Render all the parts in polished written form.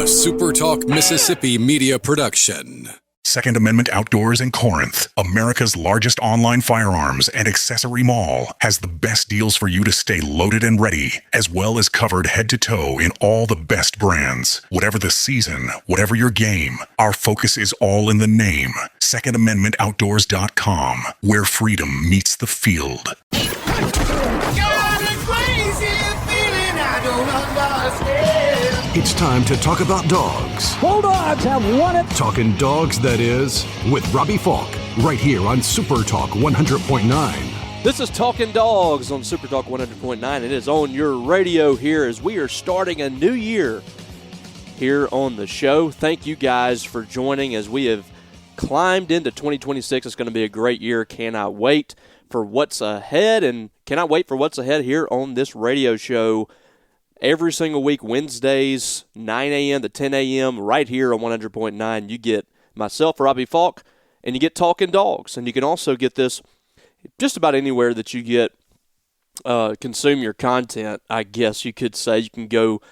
SuperTalk Mississippi media production. Second Amendment Outdoors in Corinth, America's largest online firearms and accessory mall, has the best deals for you to stay loaded and ready, as well as covered head to toe in all the best brands. Whatever the season, whatever your game, our focus is all in the name. SecondAmendmentOutdoors.com, where freedom meets the field. It's time to talk about dogs. Bulldogs have won it. Talkin Dawgs, that is, with Robbie Faulk, right here on SuperTalk 100.9. This is Talkin Dawgs on SuperTalk 100.9. It is on your radio here as we are starting a new year here on the show. Thank you guys for joining as we have climbed into 2026. It's going to be a great year. Cannot wait for what's ahead and cannot wait for what's ahead here on this radio show. Every single week, Wednesdays, 9 a.m. to 10 a.m., right here on 100.9, you get myself, Robbie Faulk, and you get Talkin Dawgs. And you can also get this just about anywhere that you get consume your content, I guess you could say. You can go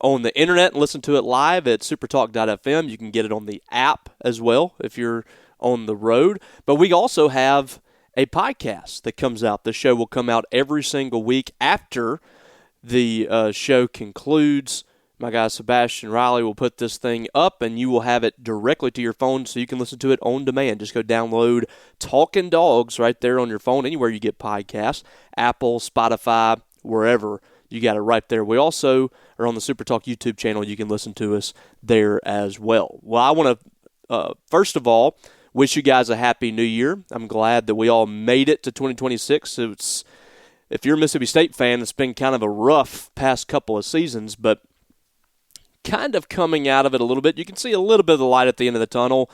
on the internet and listen to it live at supertalk.fm. You can get it on the app as well if you're on the road. But we also have a podcast that comes out. The show will come out every single week after the show concludes. My guy Sebastian Riley will put this thing up, and you will have it directly to your phone so you can listen to it on demand. Just go download Talkin Dawgs right there on your phone, anywhere you get podcasts, Apple, Spotify, wherever. You got it right there. We also are on the SuperTalk YouTube channel. You can listen to us there as well. Well, I want to, first of all, wish you guys a happy new year. I'm glad that we all made it to 2026. If you're a Mississippi State fan, it's been kind of a rough past couple of seasons, but kind of coming out of it a little bit. You can see a little bit of the light at the end of the tunnel.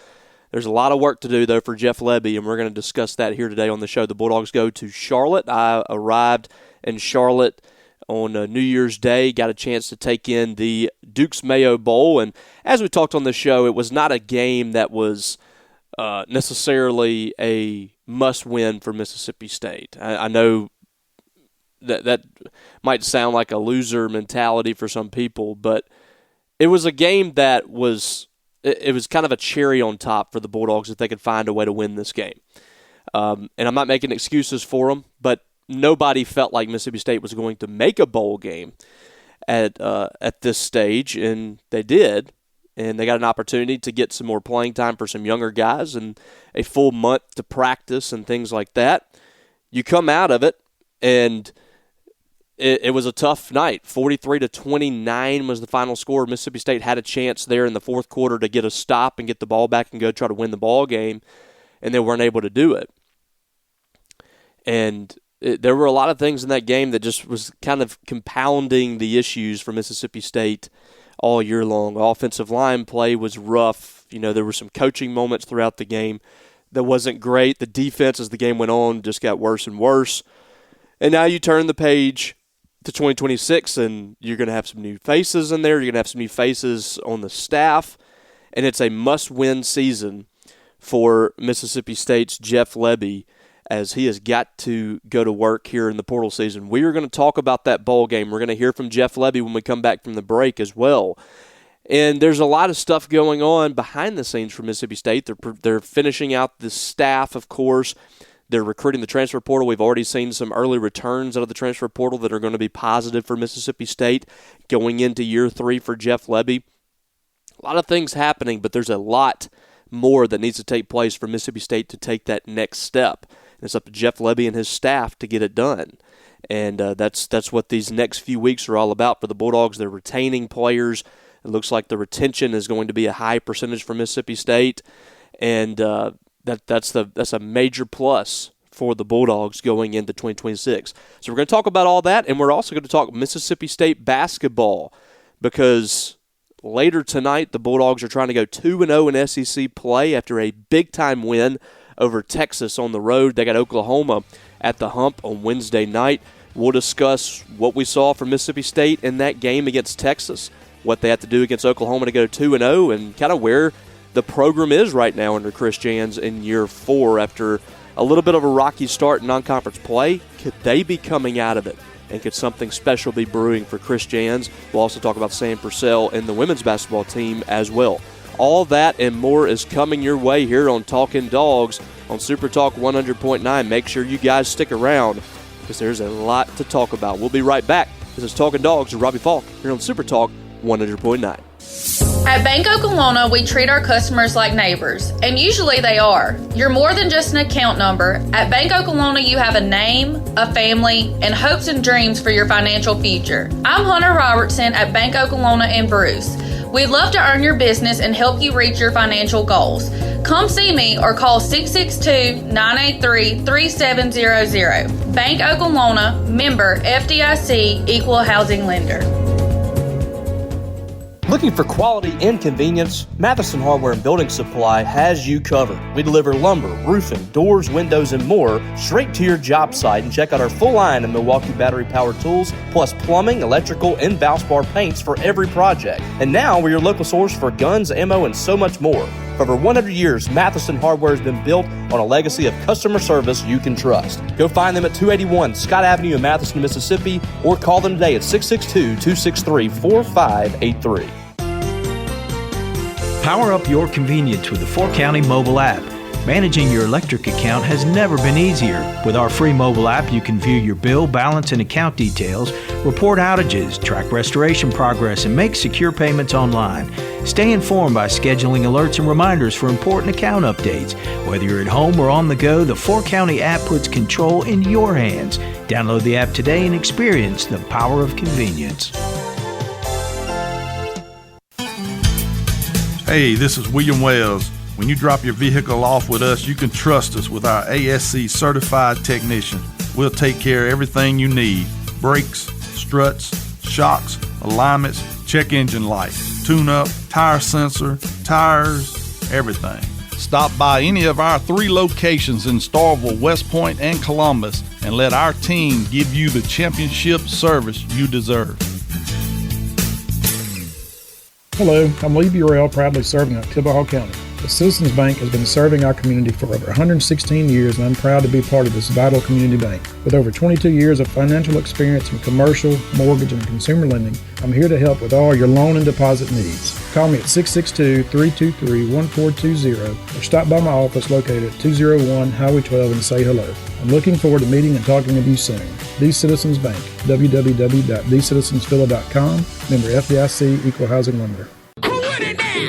There's a lot of work to do, though, for Jeff Lebby, and we're going to discuss that here today on the show. The Bulldogs go to Charlotte. I arrived in Charlotte on New Year's Day, got a chance to take in the Duke's Mayo Bowl, and as we talked on the show, it was not a game that was necessarily a must-win for Mississippi State. I know that might sound like a loser mentality for some people, but it was a game that was kind of a cherry on top for the Bulldogs if they could find a way to win this game. And I'm not making excuses for them, but nobody felt like Mississippi State was going to make a bowl game at this stage, and they did. And they got an opportunity to get some more playing time for some younger guys and a full month to practice and things like that. You come out of it, and it was a tough night. 43-29 was the final score. Mississippi State had a chance there in the fourth quarter to get a stop and get the ball back and go try to win the ball game, and they weren't able to do it. And there were a lot of things in that game that just was kind of compounding the issues for Mississippi State all year long. Offensive line play was rough. You know, there were some coaching moments throughout the game that wasn't great. The defense, as the game went on, just got worse and worse. And now you turn the page to 2026, and you're going to have some new faces in there. You're going to have some new faces on the staff, and it's a must-win season for Mississippi State's Jeff Lebby as he has got to go to work here in the portal season. We are going to talk about that bowl game. We're going to hear from Jeff Lebby when we come back from the break as well. And there's a lot of stuff going on behind the scenes for Mississippi State. They're finishing out the staff, of course. They're recruiting the transfer portal. We've already seen some early returns out of the transfer portal that are going to be positive for Mississippi State going into year 3 for Jeff Lebby. A lot of things happening, but there's a lot more that needs to take place for Mississippi State to take that next step. And it's up to Jeff Lebby and his staff to get it done. And that's what these next few weeks are all about for the Bulldogs. They're retaining players. It looks like the retention is going to be a high percentage for Mississippi State. And that's a major plus for the Bulldogs going into 2026. So we're going to talk about all that, and we're also going to talk Mississippi State basketball because later tonight the Bulldogs are trying to go 2-0 in SEC play after a big-time win over Texas on the road. They got Oklahoma at the hump on Wednesday night. We'll discuss what we saw from Mississippi State in that game against Texas, what they have to do against Oklahoma to go 2-0, and kind of where the program is right now under Chris Jans in year 4 after a little bit of a rocky start in non-conference play. Could they be coming out of it And could something special be brewing for Chris Jans? We'll also talk about Sam Purcell and the women's basketball team as well. All that and more is coming your way here on Talkin Dawgs on SuperTalk 100.9. Make sure you guys stick around because there's a lot to talk about. We'll be right back. This is Talkin Dawgs with Robbie Faulk here on SuperTalk 100.9. At Bank Oklahoma, we treat our customers like neighbors, and usually they are. You're more than just an account number. At Bank Oklahoma, you have a name, a family, and hopes and dreams for your financial future. I'm Hunter Robertson at Bank Oklahoma in Bruce. We'd love to earn your business and help you reach your financial goals. Come see me or call 662-983-3700. Bank Oklahoma, member FDIC, equal housing lender. Looking for quality and convenience? Matheson Hardware and Building Supply has you covered. We deliver lumber, roofing, doors, windows, and more straight to your job site. And check out our full line of Milwaukee battery-powered tools, plus plumbing, electrical, and Valspar paints for every project. And now we're your local source for guns, ammo, and so much more. For over 100 years, Matheson Hardware has been built on a legacy of customer service you can trust. Go find them at 281 Scott Avenue in Matheson, Mississippi, or call them today at 662-263-4583. Power up your convenience with the 4County mobile app. Managing your electric account has never been easier. With our free mobile app, you can view your bill, balance, and account details, report outages, track restoration progress, and make secure payments online. Stay informed by scheduling alerts and reminders for important account updates. Whether you're at home or on the go, the 4County app puts control in your hands. Download the app today and experience the power of convenience. Hey, this is William Wells. When you drop your vehicle off with us, you can trust us with our ASC certified technician. We'll take care of everything you need. Brakes, struts, shocks, alignments, check engine light, tune-up, tire sensor, tires, everything. Stop by any of our 3 locations in Starkville, West Point, and Columbus, and let our team give you the championship service you deserve. Hello, I'm Lee Burrell, proudly serving Oktibbeha County. The Citizens Bank has been serving our community for over 116 years, and I'm proud to be part of this vital community bank. With over 22 years of financial experience in commercial, mortgage, and consumer lending, I'm here to help with all your loan and deposit needs. Call me at 662-323-1420 or stop by my office located at 201 Highway 12 and say hello. I'm looking forward to meeting and talking with you soon. The Citizens Bank, www.thecitizensvilla.com, member FDIC, equal housing lender.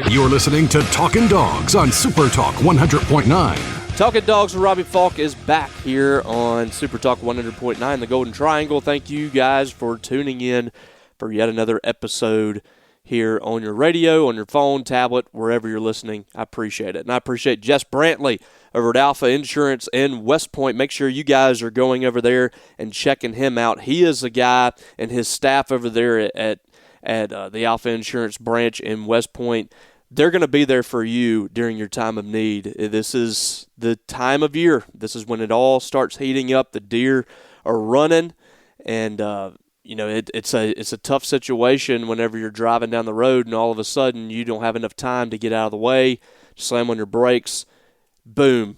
You're listening to Talkin Dawgs on SuperTalk 100.9. Talkin Dawgs with Robbie Faulk is back here on SuperTalk 100.9, the Golden Triangle. Thank you guys for tuning in for yet another episode here on your radio, on your phone, tablet, wherever you're listening. I appreciate it. And I appreciate Jess Brantley over at Alpha Insurance in West Point. Make sure you guys are going over there and checking him out. He is a guy and his staff over there at the Alpha Insurance branch in West Point. They're going to be there for you during your time of need. This is the time of year. This is when it all starts heating up. The deer are running, and it's a tough situation whenever you're driving down the road and all of a sudden you don't have enough time to get out of the way, slam on your brakes, boom,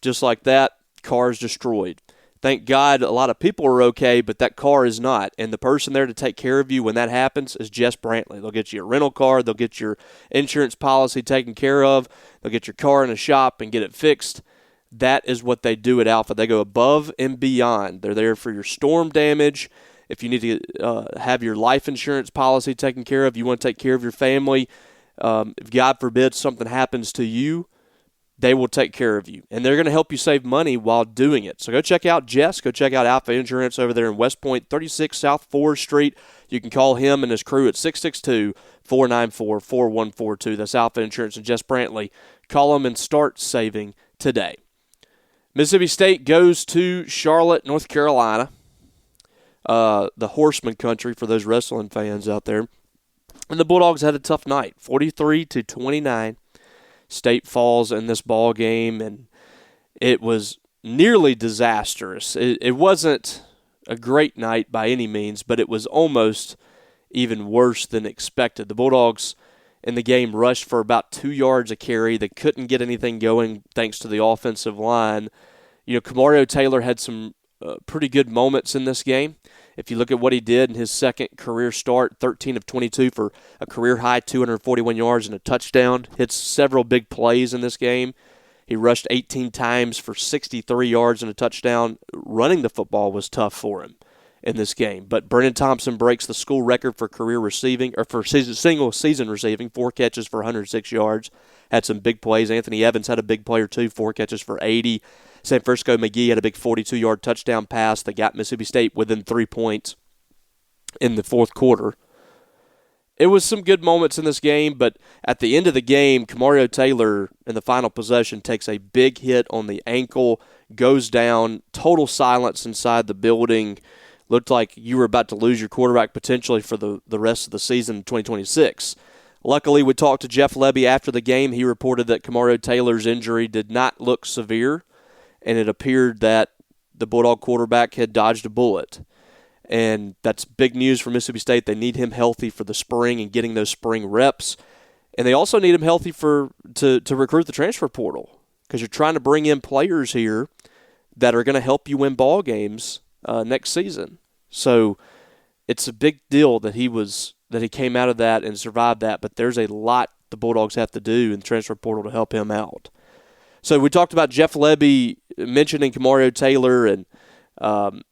just like that, car's destroyed. Thank God a lot of people are okay, but that car is not. And the person there to take care of you when that happens is Jess Brantley. They'll get you a rental car. They'll get your insurance policy taken care of. They'll get your car in a shop and get it fixed. That is what they do at Alpha. They go above and beyond. They're there for your storm damage. If you need to have your life insurance policy taken care of, you want to take care of your family. If God forbid something happens to you, they will take care of you, and they're going to help you save money while doing it. So go check out Jess. Go check out Alpha Insurance over there in West Point, 36 South 4th Street. You can call him and his crew at 662-494-4142. That's Alpha Insurance and Jess Brantley. Call them and start saving today. Mississippi State goes to Charlotte, North Carolina, the Horseman country for those wrestling fans out there. And the Bulldogs had a tough night, 43-29. State falls in this ball game, and it was nearly disastrous. It wasn't a great night by any means, but it was almost even worse than expected. The Bulldogs in the game rushed for about 2 yards a carry. They couldn't get anything going thanks to the offensive line. Kamario Taylor had some pretty good moments in this game, If you look at what he did in his second career start, 13 of 22 for a career-high 241 yards and a touchdown. Hits several big plays in this game. He rushed 18 times for 63 yards and a touchdown. Running the football was tough for him in this game. But Brennan Thompson breaks the school record for career receiving, or for single-season receiving, 4 catches for 106 yards. Had some big plays. Anthony Evans had a big play or two, 4 catches for 80. San Francisco McGee had a big 42-yard touchdown pass that got Mississippi State within 3 points in the fourth quarter. It was some good moments in this game, but at the end of the game, Kamario Taylor in the final possession takes a big hit on the ankle, goes down, total silence inside the building. Looked like you were about to lose your quarterback potentially for the rest of the season in 2026. Luckily, we talked to Jeff Lebby after the game. He reported that Kamario Taylor's injury did not look severe, and it appeared that the Bulldog quarterback had dodged a bullet. And that's big news for Mississippi State. They need him healthy for the spring and getting those spring reps. And they also need him healthy to recruit the transfer portal, because you're trying to bring in players here that are going to help you win ball games next season. So it's a big deal that he came out of that and survived that, but there's a lot the Bulldogs have to do in the transfer portal to help him out. So we talked about Jeff Lebby mentioning Kamario Taylor and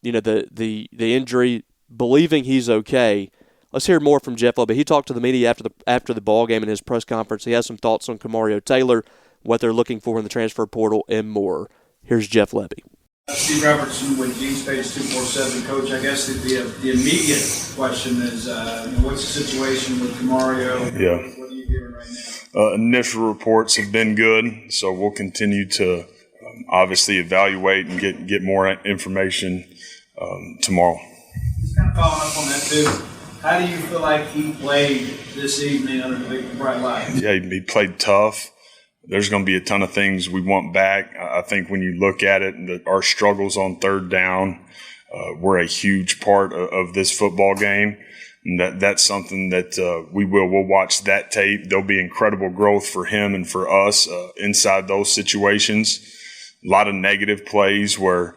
the injury, believing he's okay. Let's hear more from Jeff Lebby. He talked to the media after the ball game in his press conference. He has some thoughts on Kamario Taylor, what they're looking for in the transfer portal, and more. Here's Jeff Lebby. Steve Robertson with James Page 247. Coach, I guess the immediate question is, what's the situation with Kamario? Yeah. What are you hearing right now? Initial reports have been good, so we'll continue to obviously evaluate and get more information tomorrow. Just kind of following up on that too. How do you feel like he played this evening under the big bright light? Yeah, he played tough. There's going to be a ton of things we want back. I think when you look at it, our struggles on third down were a huge part of this football game. And that's something that we'll watch that tape. There'll be incredible growth for him and for us inside those situations. A lot of negative plays where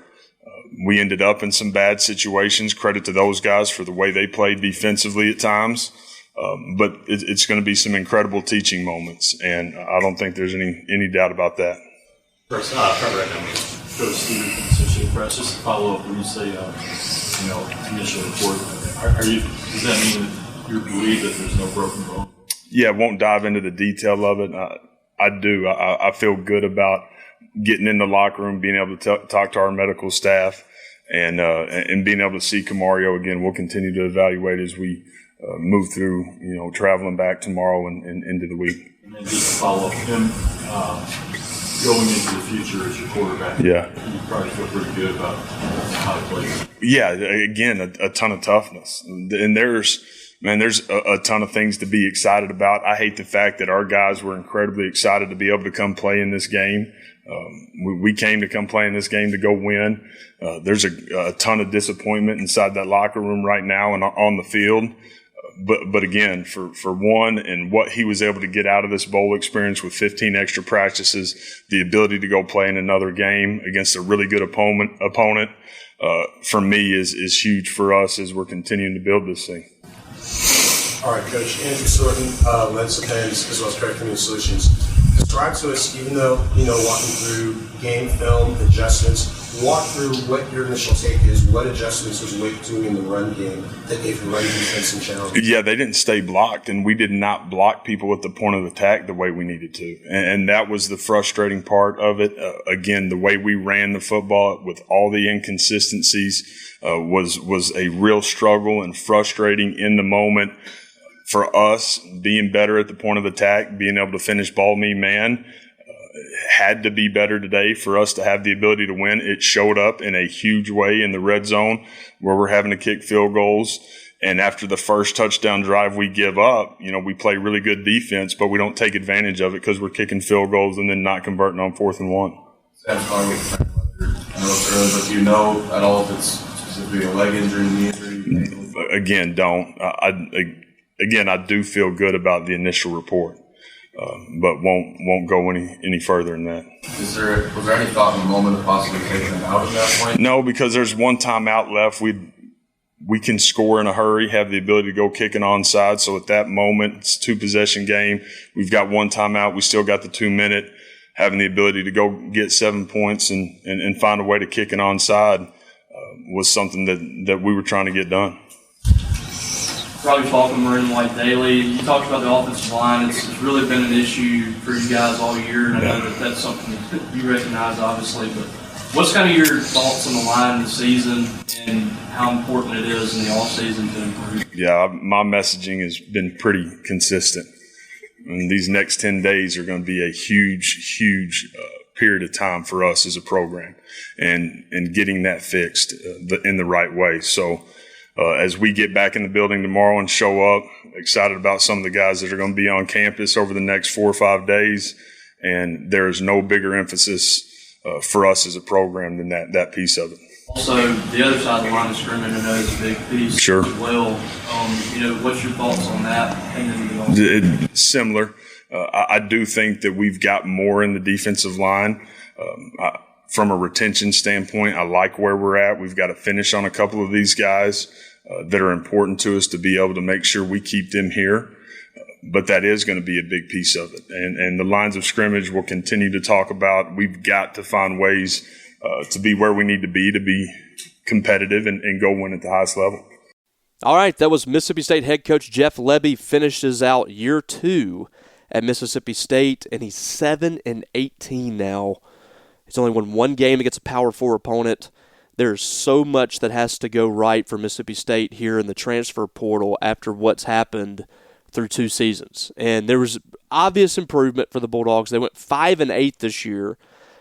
we ended up in some bad situations. Credit to those guys for the way they played defensively at times. But it's going to be some incredible teaching moments, and I don't think there's any doubt about that. First, Trevor, right now, Coach Stephen from Associated Press. Just to follow up, when you say, initial report, does that mean that you believe that there's no broken bone? Yeah, I won't dive into the detail of it. I do. I feel good about getting in the locker room, being able to talk to our medical staff, and being able to see Kamario again. We'll continue to evaluate as we move through, traveling back tomorrow and into the week. And then just to follow up, him going into the future as your quarterback. Yeah. You probably feel pretty good about how to play. Yeah, again, a ton of toughness. And there's a ton of things to be excited about. I hate the fact that our guys were incredibly excited to be able to come play in this game. We came to come play in this game to go win. There's a ton of disappointment inside that locker room right now and on the field. But again, for one, and what he was able to get out of this bowl experience with 15 extra practices, the ability to go play in another game against a really good opponent, for me is huge for us as we're continuing to build this thing. All right, Coach. Andrew Sorton, Lens Depends, as well as Credit Community Solutions. Describe to us, even though, walking through game film adjustments, walk through what your initial take is. What adjustments was Wake doing in the run game that gave the run defense some challenge? Yeah, they didn't stay blocked, and we did not block people at the point of attack the way we needed to. And that was the frustrating part of it. Again, the way we ran the football with all the inconsistencies was a real struggle and frustrating in the moment. For us, being better at the point of attack, being able to finish ball me man, had to be better today for us to have the ability to win. It showed up in a huge way in the red zone where we're having to kick field goals. And after the first touchdown drive we give up, we play really good defense, but we don't take advantage of it because we're kicking field goals and then not converting on 4th and 1. I know it's early, but do you know at all if it's specifically a leg injury, knee injury? Again, don't. I do feel good about the initial report, but won't go any further than that. Was there any thought in the moment of possibly taking him out at that point? No, because there's one timeout left. we can score in a hurry, have the ability to go kick an onside. So at that moment, it's a 2-possession game. We've got 1 timeout. We still got the 2-minute. Having the ability to go get 7 points and find a way to kick an onside was something that we were trying to get done. Robbie Faulk of On3 Daily. You talked about the offensive line. It's really been an issue for you guys all year, and I know that's something that you recognize, obviously. But what's kind of your thoughts on the line this season and how important it is in the offseason to improve? Yeah, my messaging has been pretty consistent. And these next 10 days are going to be a huge period of time for us as a program and getting that fixed in the right way. So as we get back in the building tomorrow and show up, excited about some of the guys that are going to be on campus over the next 4 or 5 days. And there's no bigger emphasis for us as a program than that piece of it. Also, the other side of the line of scrimmage, I know, is a big piece Sure. as well. What's your thoughts on that? Similar. I do think that we've got more in the defensive line. From a retention standpoint, I like where we're at. We've got to finish on a couple of these guys that are important to us to be able to make sure we keep them here. But that is going to be a big piece of it. And the lines of scrimmage we'll continue to talk about. We've got to find ways to be where we need to be competitive and go win at the highest level. All right, that was Mississippi State head coach Jeff Lebby. Finishes out year 2 at Mississippi State, and he's 7-18 now. He's only won 1 game against a Power 4 opponent. There's so much that has to go right for Mississippi State here in the transfer portal after what's happened through 2 seasons. And there was obvious improvement for the Bulldogs. They went 5-8 this year.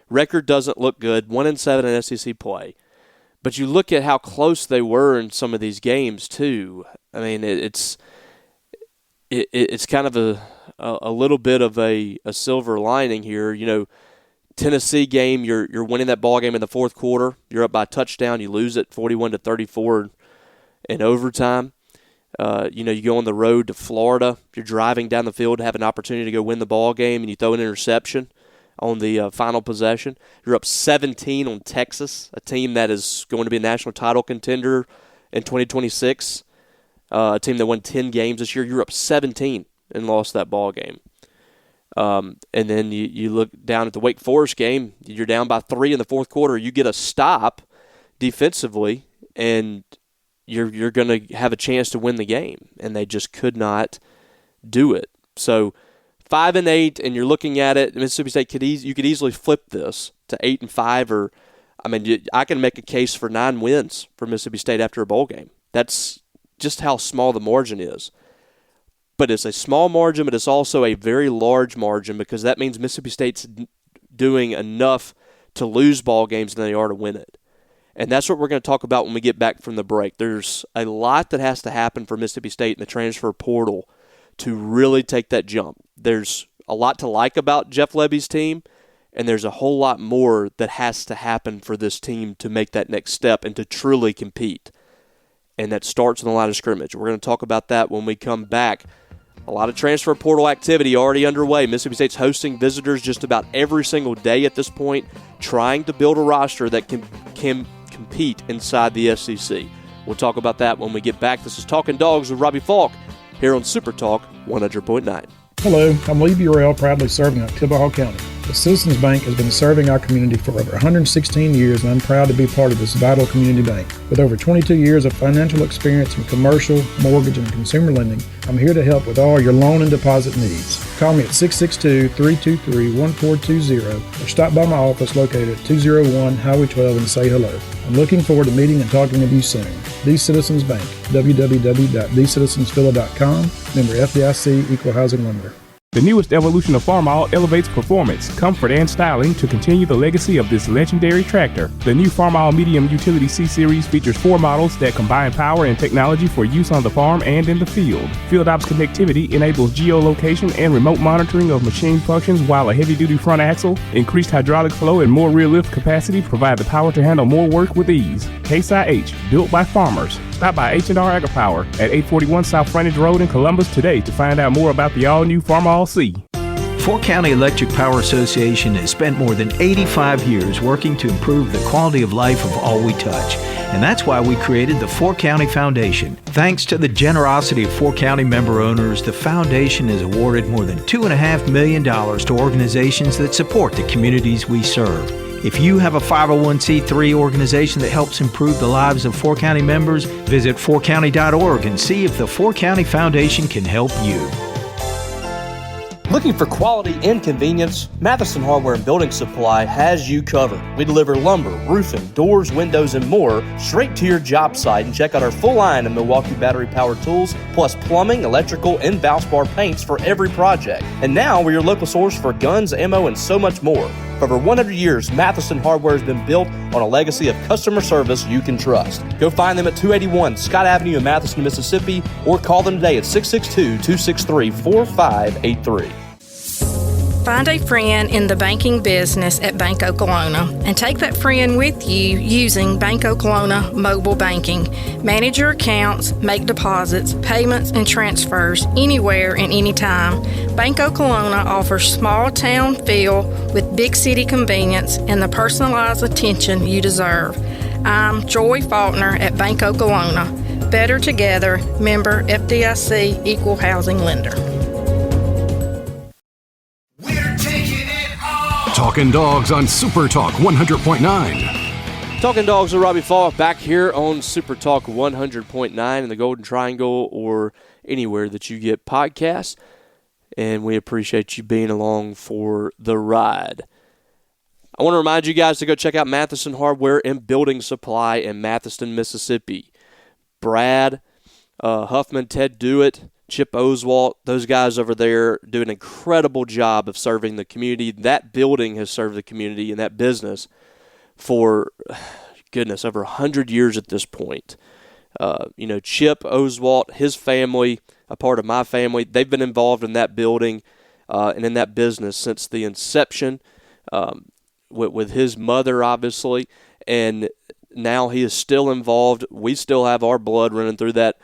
Record doesn't look good, 1-7 in SEC play. But you look at how close they were in some of these games too. I mean, it's kind of a little bit of a silver lining here. You know, Tennessee game, you're winning that ball game in the fourth quarter. You're up by a touchdown. You lose it 41-34 in overtime. You go on the road to Florida. You're driving down the field to have an opportunity to go win the ball game, and you throw an interception on the final possession. You're up 17 on Texas, a team that is going to be a national title contender in 2026, a team that won 10 games this year. You're up 17 and lost that ball game. And then you look down at the Wake Forest game. You're down by 3 in the fourth quarter. You get a stop defensively, and you're going to have a chance to win the game, and they just could not do it. So 5-8, and you're looking at it. Mississippi State you could easily flip this to 8-5, or I can make a case for 9 wins for Mississippi State after a bowl game. That's just how small the margin is. But it's a small margin, but it's also a very large margin because that means Mississippi State's doing enough to lose ball games than they are to win it. And that's what we're going to talk about when we get back from the break. There's a lot that has to happen for Mississippi State in the transfer portal to really take that jump. There's a lot to like about Jeff Lebby's team, and there's a whole lot more that has to happen for this team to make that next step and to truly compete. And that starts on the line of scrimmage. We're going to talk about that when we come back. A lot of transfer portal activity already underway. Mississippi State's hosting visitors just about every single day at this point, trying to build a roster that can compete inside the SEC. We'll talk about that when we get back. This is Talkin Dawgs with Robbie Faulk here on SuperTalk 100.9. Hello, I'm Lee Burrell, proudly serving Oklahoma County. The Citizens Bank has been serving our community for over 116 years, and I'm proud to be part of this vital community bank. With over 22 years of financial experience in commercial, mortgage, and consumer lending, I'm here to help with all your loan and deposit needs. Call me at 662-323-1420 or stop by my office located at 201 Highway 12 and say hello. I'm looking forward to meeting and talking with you soon. The Citizens Bank, www.thecitizensvilla.com, member FDIC, Equal Housing Lender. The newest evolution of Farmall elevates performance, comfort, and styling to continue the legacy of this legendary tractor. The new Farmall Medium Utility C-Series features 4 models that combine power and technology for use on the farm and in the field. FieldOps connectivity enables geolocation and remote monitoring of machine functions, while a heavy-duty front axle, increased hydraulic flow, and more rear lift capacity provide the power to handle more work with ease. Case IH, built by farmers. Stop by H&R AgriPower at 841 South Frontage Road in Columbus today to find out more about the all-new Farmall C. Fork County Electric Power Association has spent more than 85 years working to improve the quality of life of all we touch. And that's why we created the Fork County Foundation. Thanks to the generosity of Fork County member owners, the foundation has awarded more than $2.5 million to organizations that support the communities we serve. If you have a 501c3 organization that helps improve the lives of Fork County members, visit forkcounty.org and see if the Fork County Foundation can help you. Looking for quality and convenience? Matheson Hardware and Building Supply has you covered. We deliver lumber, roofing, doors, windows, and more straight to your job site. And check out our full line of Milwaukee battery-powered tools, plus plumbing, electrical, and Valspar paints for every project. And now we're your local source for guns, ammo, and so much more. For over 100 years, Matheson Hardware has been built on a legacy of customer service you can trust. Go find them at 281 Scott Avenue in Matheson, Mississippi, or call them today at 662-263-4583. Find a friend in the banking business at Bank Oklahoma and take that friend with you using Bank Oklahoma mobile banking. Manage your accounts, make deposits, payments, and transfers anywhere and anytime. Bank Oklahoma offers small town feel with big city convenience and the personalized attention you deserve. I'm Joy Faulkner at Bank Oklahoma. Better together, member FDIC, equal housing lender. Talkin Dawgs on SuperTalk 100.9. Talkin Dawgs with Robbie Faulk back here on SuperTalk 100.9 in the Golden Triangle or anywhere that you get podcasts. And we appreciate you being along for the ride. I want to remind you guys to go check out Matheson Hardware and Building Supply in Matheson, Mississippi. Brad Huffman, Ted Dewitt, Chip Oswalt, those guys over there do an incredible job of serving the community. That building has served the community and that business for, goodness, over 100 years at this point. Chip Oswalt, his family, a part of my family, they've been involved in that building and in that business since the inception with his mother, obviously, and now he is still involved. We still have our blood running through that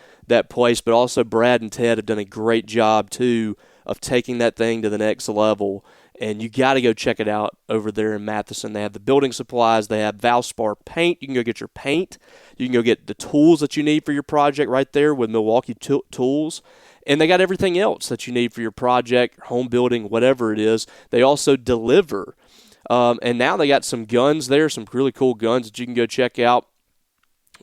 place, but also Brad and Ted have done a great job, too, of taking that thing to the next level, and you got to go check it out over there in Matheson. They have the building supplies. They have Valspar paint. You can go get your paint. You can go get the tools that you need for your project right there with Milwaukee Tools, and they got everything else that you need for your project, home building, whatever it is. They also deliver, and now they got some guns there, some really cool guns that you can go check out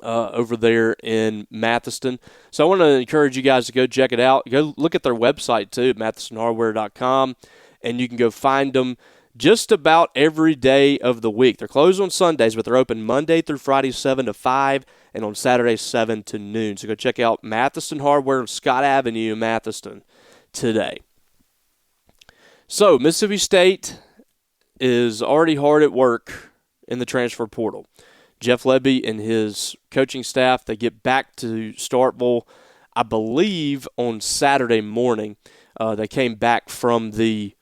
over there in Matheson. So I want to encourage you guys to go check it out. Go look at their website too, mathesonhardware.com, and you can go find them just about every day of the week. They're closed on Sundays, but they're open Monday through Friday 7 to 5 and on Saturday 7 to noon. So go check out Matheson Hardware on Scott Avenue in Matheson today. So Mississippi State is already hard at work in the transfer portal. Jeff Lebby and his coaching staff, they get back to Starkville, I believe, on Saturday morning. They came back from the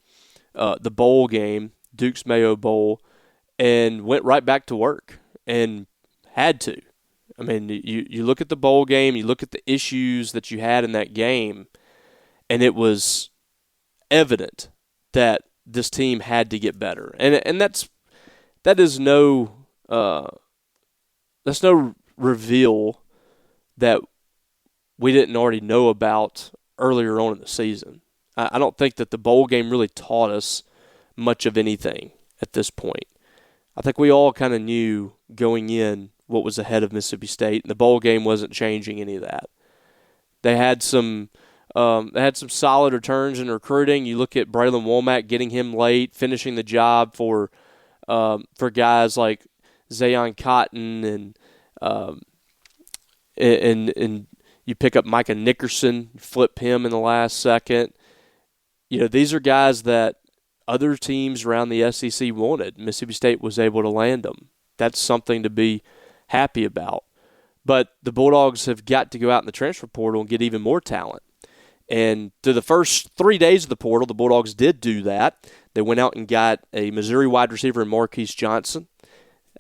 bowl game, Duke's Mayo Bowl, and went right back to work and had to. I mean, you look at the bowl game, you look at the issues that you had in that game, and it was evident that this team had to get better. And that's no reveal that we didn't already know about earlier on in the season. I don't think that the bowl game really taught us much of anything at this point. I think we all kind of knew going in what was ahead of Mississippi State, and the bowl game wasn't changing any of that. They had some solid returns in recruiting. You look at Braylon Womack, getting him late, finishing the job for guys like Zayon Cotton and you pick up Micah Nickerson, flip him in the last second. These are guys that other teams around the SEC wanted. Mississippi State was able to land them. That's something to be happy about. But the Bulldogs have got to go out in the transfer portal and get even more talent. And through the first 3 days of the portal, the Bulldogs did do that. They went out and got a Missouri wide receiver in Marquise Johnson.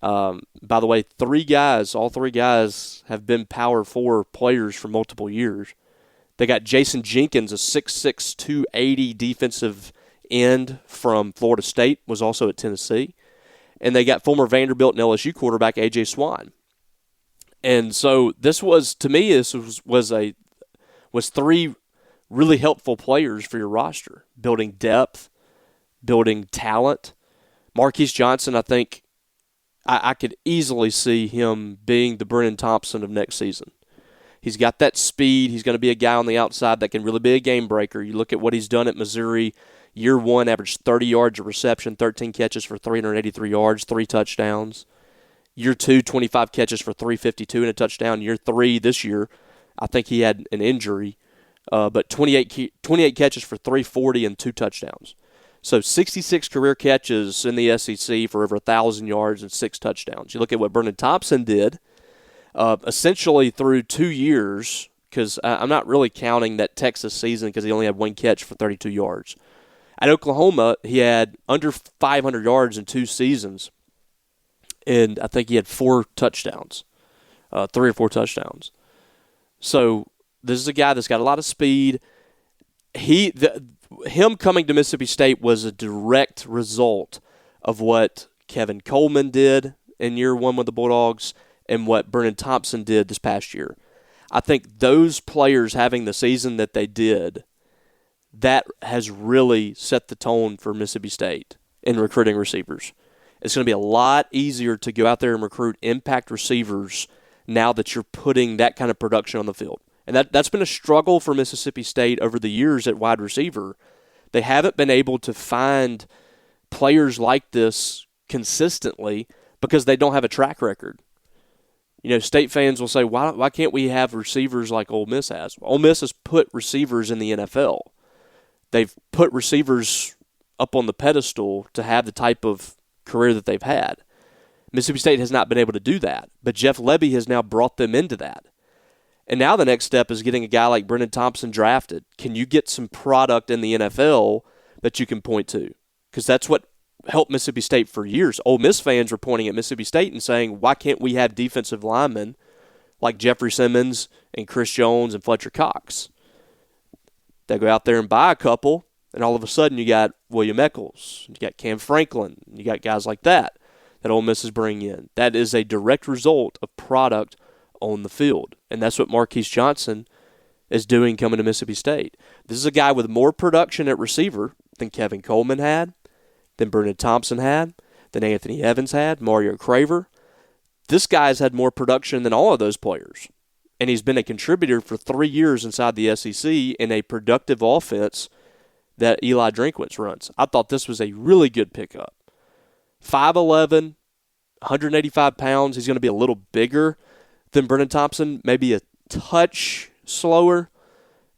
By the way, all three guys have been Power 4 players for multiple years. They got Jason Jenkins, a 6'6", 280 defensive end from Florida State, was also at Tennessee. And they got former Vanderbilt and LSU quarterback A.J. Swan. And so this was, to me, was three really helpful players for your roster, building depth, building talent. Marquise Johnson, I think, I could easily see him being the Brennan Thompson of next season. He's got that speed. He's going to be a guy on the outside that can really be a game breaker. You look at what he's done at Missouri. Year one, averaged 30 yards of reception, 13 catches for 383 yards, 3 touchdowns. Year two, 25 catches for 352 and a touchdown. Year three, this year, I think he had an injury, but 28 catches for 340 and 2 touchdowns. So 66 career catches in the SEC for over 1,000 yards and 6 touchdowns. You look at what Brennan Thompson did, essentially through 2 years, because I'm not really counting that Texas season because he only had 1 catch for 32 yards. At Oklahoma, he had under 500 yards in 2 seasons, and I think he had 4 touchdowns, 3 or 4 touchdowns. So this is a guy that's got a lot of speed. Him coming to Mississippi State was a direct result of what Kevin Coleman did in year one with the Bulldogs and what Brennan Thompson did this past year. I think those players having the season that they did, that has really set the tone for Mississippi State in recruiting receivers. It's going to be a lot easier to go out there and recruit impact receivers now that you're putting that kind of production on the field. And that's been a struggle for Mississippi State over the years at wide receiver. They haven't been able to find players like this consistently because they don't have a track record. You know, State fans will say, why can't we have receivers like Ole Miss has? Well, Ole Miss has put receivers in the NFL. They've put receivers up on the pedestal to have the type of career that they've had. Mississippi State has not been able to do that, but Jeff Lebby has now brought them into that. And now the next step is getting a guy like Brennan Thompson drafted. Can you get some product in the NFL that you can point to? Because that's what helped Mississippi State for years. Ole Miss fans were pointing at Mississippi State and saying, why can't we have defensive linemen like Jeffrey Simmons and Chris Jones and Fletcher Cox? They go out there and buy a couple, and all of a sudden you got William Eccles, you got Cam Franklin, you got guys like that Ole Miss is bringing in. That is a direct result of product on the field, and that's what Marquise Johnson is doing coming to Mississippi State. This is a guy with more production at receiver than Kevin Coleman had, than Brennan Thompson had, than Anthony Evans had, Mario Craver. This guy's had more production than all of those players, and he's been a contributor for 3 years inside the SEC in a productive offense that Eli Drinkwitz runs. I thought this was a really good pickup. 5'11", 185 pounds. He's going to be a little bigger than Brennan Thompson, maybe a touch slower.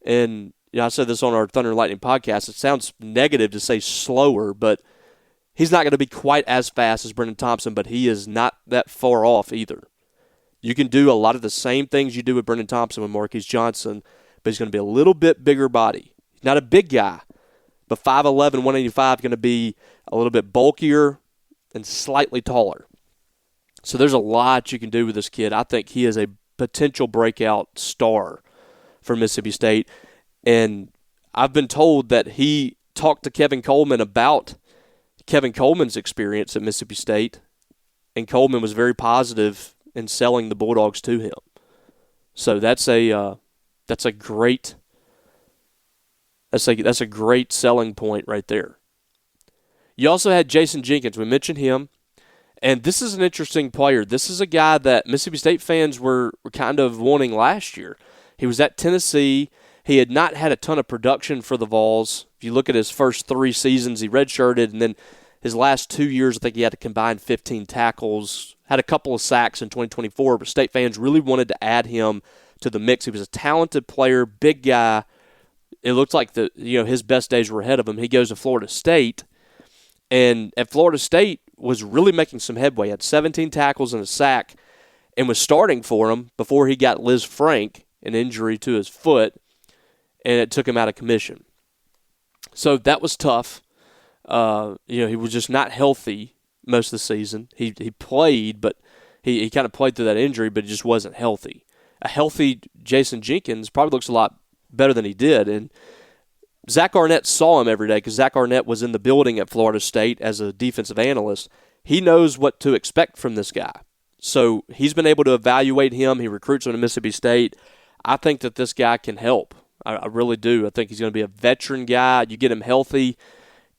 And I said this on our Thunder and Lightning podcast. It sounds negative to say slower, but he's not going to be quite as fast as Brennan Thompson, but he is not that far off either. You can do a lot of the same things you do with Brennan Thompson with Marquise Johnson, but he's going to be a little bit bigger body. He's not a big guy, but 5'11", 185 is going to be a little bit bulkier and slightly taller. So there's a lot you can do with this kid. I think he is a potential breakout star for Mississippi State. And I've been told that he talked to Kevin Coleman about Kevin Coleman's experience at Mississippi State, and Coleman was very positive in selling the Bulldogs to him. So that's a great selling point right there. You also had Jason Jenkins. We mentioned him. And this is an interesting player. This is a guy that Mississippi State fans were kind of wanting last year. He was at Tennessee. He had not had a ton of production for the Vols. If you look at his first 3 seasons, he redshirted, and then his last 2 years, I think he had a combined 15 tackles, had a couple of sacks in 2024, but State fans really wanted to add him to the mix. He was a talented player, big guy. It looked like his best days were ahead of him. He goes to Florida State, and at Florida State, was really making some headway. Had 17 tackles and a sack and was starting for him before he got Liz Frank, an injury to his foot, and it took him out of commission. So that was tough. He was just not healthy most of the season. He played, but he kind of played through that injury, but he just wasn't healthy. A healthy Jason Jenkins probably looks a lot better than he did, and Zach Arnett saw him every day because Zach Arnett was in the building at Florida State as a defensive analyst. He knows what to expect from this guy. So he's been able to evaluate him. He recruits him to Mississippi State. I think that this guy can help. I really do. I think he's going to be a veteran guy. You get him healthy,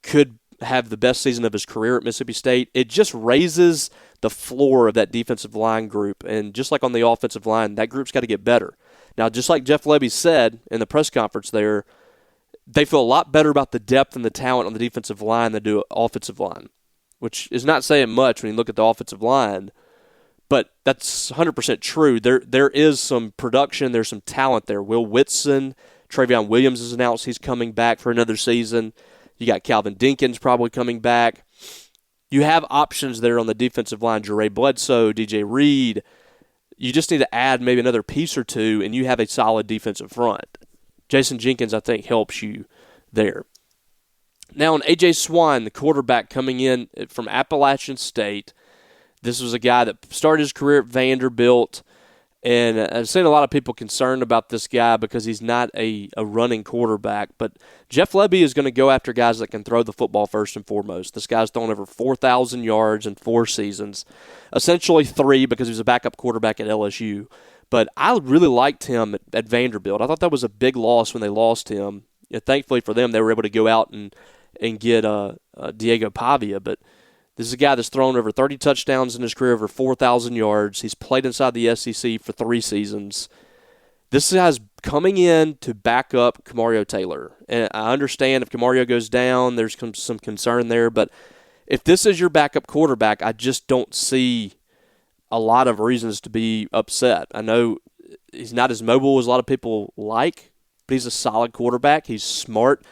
could have the best season of his career at Mississippi State. It just raises the floor of that defensive line group. And just like on the offensive line, that group's got to get better. Now, just like Jeff Lebby said in the press conference there, they feel a lot better about the depth and the talent on the defensive line than do offensive line, which is not saying much when you look at the offensive line, but that's 100% true. There is some production, there's some talent there. Will Whitson, Travion Williams has announced he's coming back for another season. You got Calvin Dinkins probably coming back. You have options there on the defensive line, Jeray Bledsoe, DJ Reed. You just need to add maybe another piece or two, and you have a solid defensive front. Jason Jenkins, I think, helps you there. Now, on A.J. Swan, the quarterback coming in from Appalachian State, this was a guy that started his career at Vanderbilt, and I've seen a lot of people concerned about this guy because he's not a running quarterback, but Jeff Lebby is going to go after guys that can throw the football first and foremost. This guy's thrown over 4,000 yards in 4 seasons, essentially 3 because he was a backup quarterback at LSU. But I really liked him at Vanderbilt. I thought that was a big loss when they lost him. Thankfully for them, they were able to go out and get Diego Pavia. But this is a guy that's thrown over 30 touchdowns in his career, over 4,000 yards. He's played inside the SEC for 3 seasons. This guy's coming in to back up Kamario Taylor. And I understand if Kamario goes down, there's some concern there. But if this is your backup quarterback, I just don't see a lot of reasons to be upset. I know he's not as mobile as a lot of people like, but he's a solid quarterback. He's smart,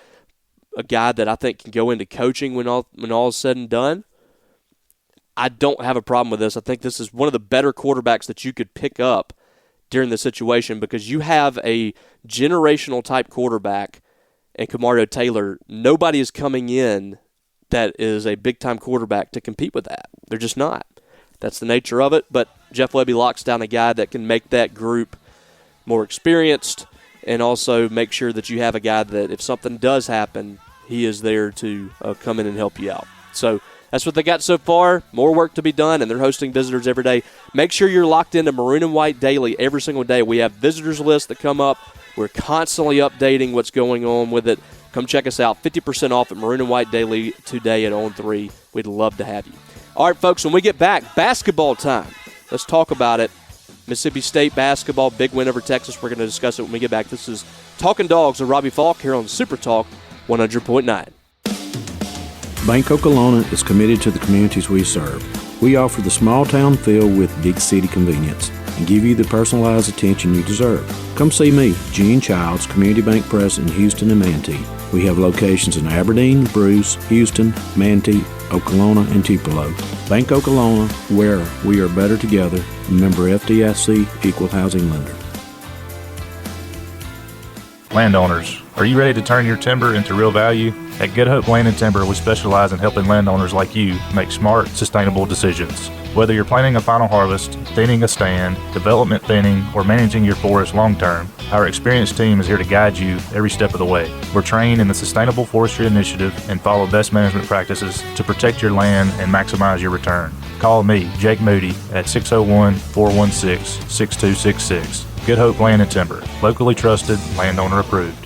a guy that I think can go into coaching when all is said and done. I don't have a problem with this. I think this is one of the better quarterbacks that you could pick up during the situation because you have a generational type quarterback and Kamario Taylor. Nobody is coming in that is a big-time quarterback to compete with that. They're just not. That's the nature of it, but Jeff Lebby locks down a guy that can make that group more experienced and also make sure that you have a guy that if something does happen, he is there to come in and help you out. So that's what they got so far. More work to be done, and they're hosting visitors every day. Make sure you're locked into Maroon and White Daily every single day. We have visitors lists that come up. We're constantly updating what's going on with it. Come check us out. 50% off at Maroon and White Daily today at On3. We'd love to have you. All right, folks, when we get back, basketball time. Let's talk about it. Mississippi State basketball, big win over Texas. We're going to discuss it when we get back. This is Talkin Dawgs with Robbie Faulk here on SuperTalk 100.9. Bank Oklahoma is committed to the communities we serve. We offer the small town feel with big city convenience and give you the personalized attention you deserve. Come see me, Gene Childs, Community Bank President in Houston and Manatee. We have locations in Aberdeen, Bruce, Houston, Manatee, Oklahoma, and Tupelo. Bank Oklahoma, where we are better together. Member FDIC, Equal Housing Lender. Landowners, are you ready to turn your timber into real value? At Good Hope Land and Timber, we specialize in helping landowners like you make smart, sustainable decisions. Whether you're planting a final harvest, thinning a stand, development thinning, or managing your forest long-term, our experienced team is here to guide you every step of the way. We're trained in the Sustainable Forestry Initiative and follow best management practices to protect your land and maximize your return. Call me, Jake Moody, at 601-416-6266. Good Hope Land and Timber, locally trusted, landowner approved.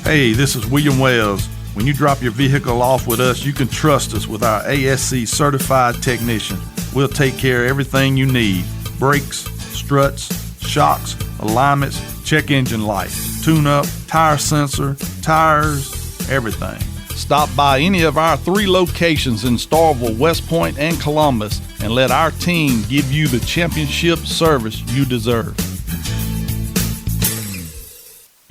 Hey, this is William Wells. When you drop your vehicle off with us, you can trust us with our ASC certified technician. We'll take care of everything you need. Brakes, struts, shocks, alignments, check engine light, tune-up, tire sensor, tires, everything. Stop by any of our 3 locations in Starkville, West Point, and Columbus, and let our team give you the championship service you deserve.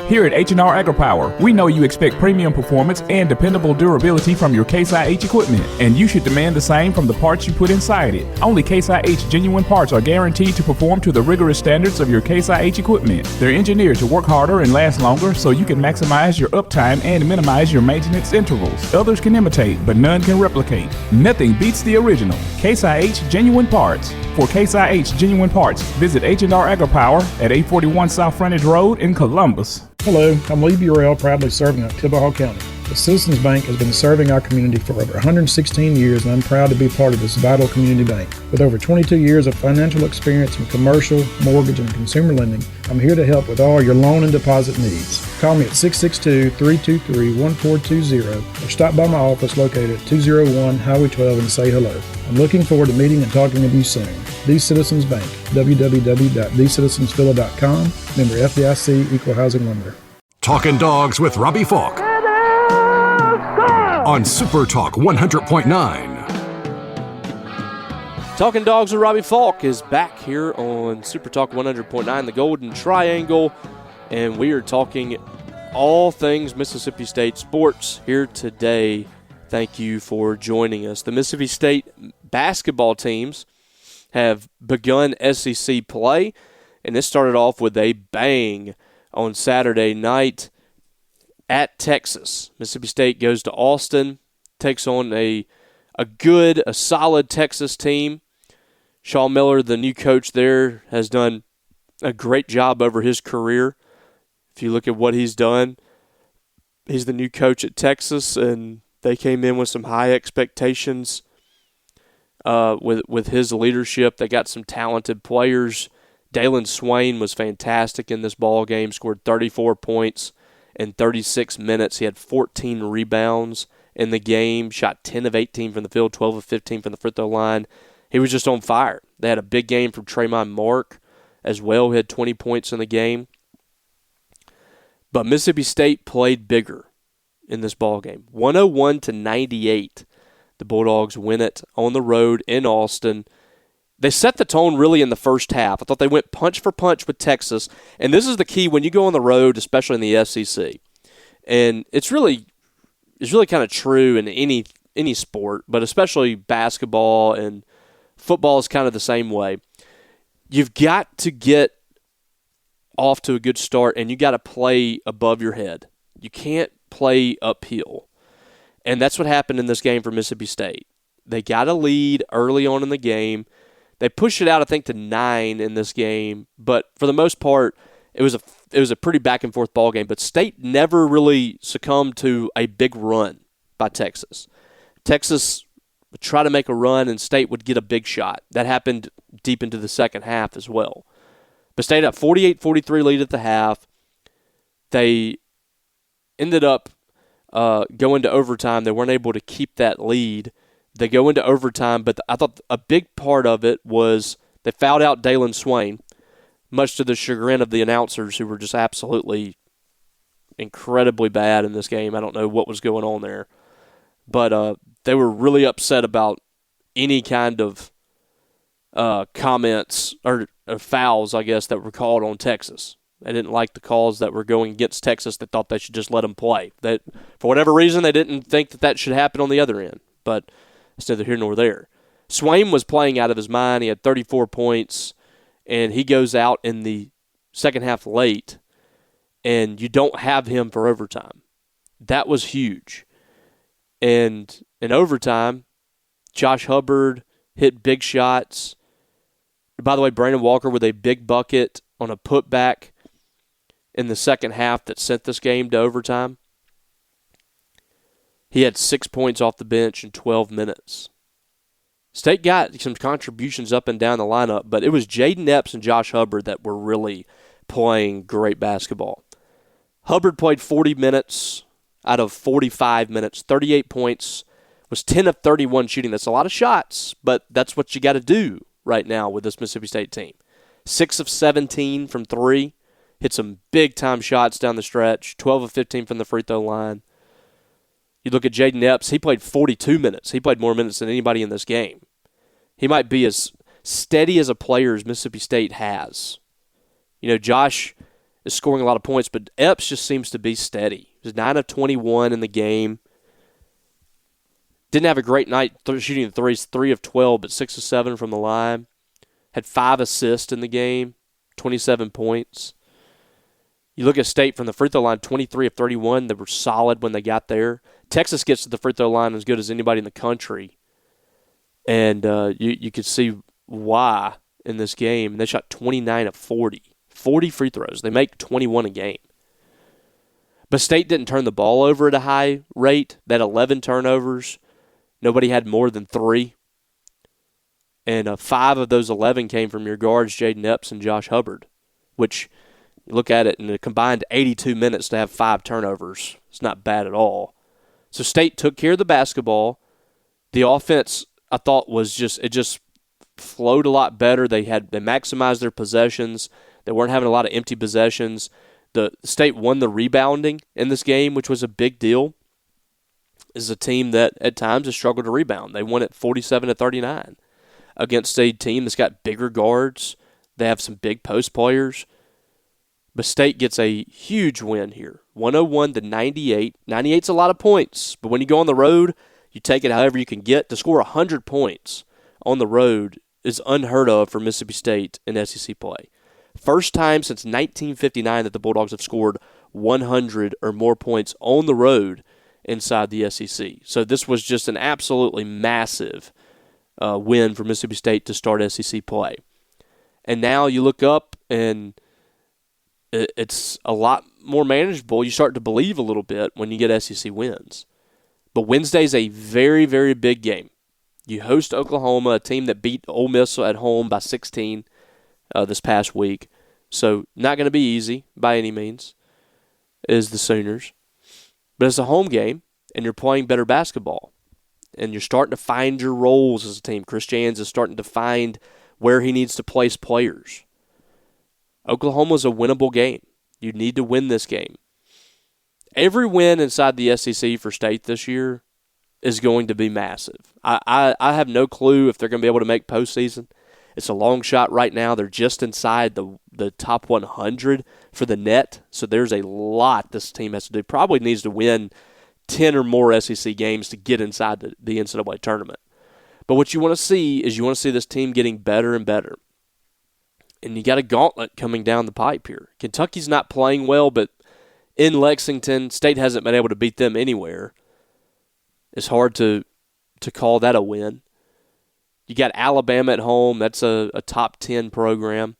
Here at H&R AgriPower, we know you expect premium performance and dependable durability from your Case IH equipment, and you should demand the same from the parts you put inside it. Only Case IH genuine parts are guaranteed to perform to the rigorous standards of your Case IH equipment. They're engineered to work harder and last longer so you can maximize your uptime and minimize your maintenance intervals. Others can imitate, but none can replicate. Nothing beats the original. Case IH genuine parts. For Case IH genuine parts, visit H&R AgriPower at 841 South Frontage Road in Columbus. Hello, I'm Lee Burrell, proudly serving Talkin County. The Citizens Bank has been serving our community for over 116 years, and I'm proud to be part of this vital community bank. With over 22 years of financial experience in commercial, mortgage, and consumer lending, I'm here to help with all your loan and deposit needs. Call me at 662-323-1420 or stop by my office located at 201 Highway 12 and say hello. I'm looking forward to meeting and talking with you soon. The Citizens Bank, www.thecitizensvilla.com, member FDIC, equal housing lender. Talkin Dawgs with Robbie Faulk on SuperTalk 100.9. Talkin Dawgs with Robbie Faulk is back here on SuperTalk 100.9, the Golden Triangle, and we are talking all things Mississippi State sports here today. Thank you for joining us. The Mississippi State basketball teams have begun SEC play, and this started off with a bang on Saturday night at Texas. Mississippi State goes to Austin, takes on a solid Texas team. Sean Miller, the new coach there, has done a great job over his career. If you look at what he's done, he's the new coach at Texas, and they came in with some high expectations with his leadership. They got some talented players. Dalen Swain was fantastic in this ball game, scored 34 points in 36 minutes. He had 14 rebounds in the game, shot 10 of 18 from the field, 12 of 15 from the free throw line. He was just on fire. They had a big game from Tremont Mark as well, who had 20 points in the game. But Mississippi State played bigger in this ball game. 101-98. The Bulldogs win it on the road in Austin. They set the tone really in the first half. I thought they went punch for punch with Texas. And this is the key when you go on the road, especially in the SEC. And it's really kind of true in any sport, but especially basketball and football is kind of the same way. You've got to get off to a good start, and you got to play above your head. You can't play uphill. And that's what happened in this game for Mississippi State. They got a lead early on in the game. They pushed it out, I think, to 9 in this game, but for the most part, it was a pretty back and forth ball game. But State never really succumbed to a big run by Texas. Texas would try to make a run, and State would get a big shot. That happened deep into the second half as well. But State up 48-43 lead at the half. They ended up going to overtime. They weren't able to keep that lead. They go into overtime, but I thought a big part of it was they fouled out Dalen Swain, much to the chagrin of the announcers who were just absolutely incredibly bad in this game. I don't know what was going on there. But they were really upset about any kind of comments or fouls, I guess, that were called on Texas. They didn't like the calls that were going against Texas. They thought they should just let them play. That, for whatever reason, they didn't think that should happen on the other end. But it's neither here nor there. Swain was playing out of his mind. He had 34 points, and he goes out in the second half late, and you don't have him for overtime. That was huge. And in overtime, Josh Hubbard hit big shots. By the way, Brandon Walker with a big bucket on a putback in the second half that sent this game to overtime. He had 6 points off the bench in 12 minutes. State got some contributions up and down the lineup, but it was Jaden Epps and Josh Hubbard that were really playing great basketball. Hubbard played 40 minutes out of 45 minutes, 38 points, was 10 of 31 shooting. That's a lot of shots, but that's what you got to do right now with this Mississippi State team. 6 of 17 from 3, hit some big-time shots down the stretch, 12 of 15 from the free throw line. You look at Jaden Epps, he played 42 minutes. He played more minutes than anybody in this game. He might be as steady as a player as Mississippi State has. You know, Josh is scoring a lot of points, but Epps just seems to be steady. He was 9 of 21 in the game. Didn't have a great night shooting the threes, 3 of 12, but 6 of 7 from the line. Had 5 assists in the game, 27 points. You look at State from the free throw line, 23 of 31. They were solid when they got there. Texas gets to the free throw line as good as anybody in the country. And you could see why in this game. They shot 29 of 40. 40 free throws. They make 21 a game. But State didn't turn the ball over at a high rate. They had 11 turnovers. Nobody had more than 3. And 5 of those 11 came from your guards, Jaden Epps and Josh Hubbard, which, you look at it, in a combined 82 minutes to have 5 turnovers. It's not bad at all. So State took care of the basketball. The offense, I thought, it just flowed a lot better. They maximized their possessions. They weren't having a lot of empty possessions. The State won the rebounding in this game, which was a big deal. This is a team that at times has struggled to rebound. They won it 47-39 against a team that's got bigger guards. They have some big post players. But State gets a huge win here, 101-98. 98's a lot of points, but when you go on the road, you take it however you can get. To score 100 points on the road is unheard of for Mississippi State in SEC play. First time since 1959 that the Bulldogs have scored 100 or more points on the road inside the SEC. So this was just an absolutely massive win for Mississippi State to start SEC play. And now you look up and it's a lot more manageable. You start to believe a little bit when you get SEC wins. But Wednesday's a very, very big game. You host Oklahoma, a team that beat Ole Miss at home by 16 this past week. So not going to be easy by any means is the Sooners. But it's a home game, and you're playing better basketball. And you're starting to find your roles as a team. Chris Jans is starting to find where he needs to place players. Oklahoma's a winnable game. You need to win this game. Every win inside the SEC for State this year is going to be massive. I have no clue if they're going to be able to make postseason. It's a long shot right now. They're just inside the top 100 for the net, so there's a lot this team has to do. Probably needs to win 10 or more SEC games to get inside the NCAA tournament. But what you want to see is this team getting better and better. And you got a gauntlet coming down the pipe here. Kentucky's not playing well, but in Lexington, State hasn't been able to beat them anywhere. It's hard to call that a win. You got Alabama at home. That's a top 10 program.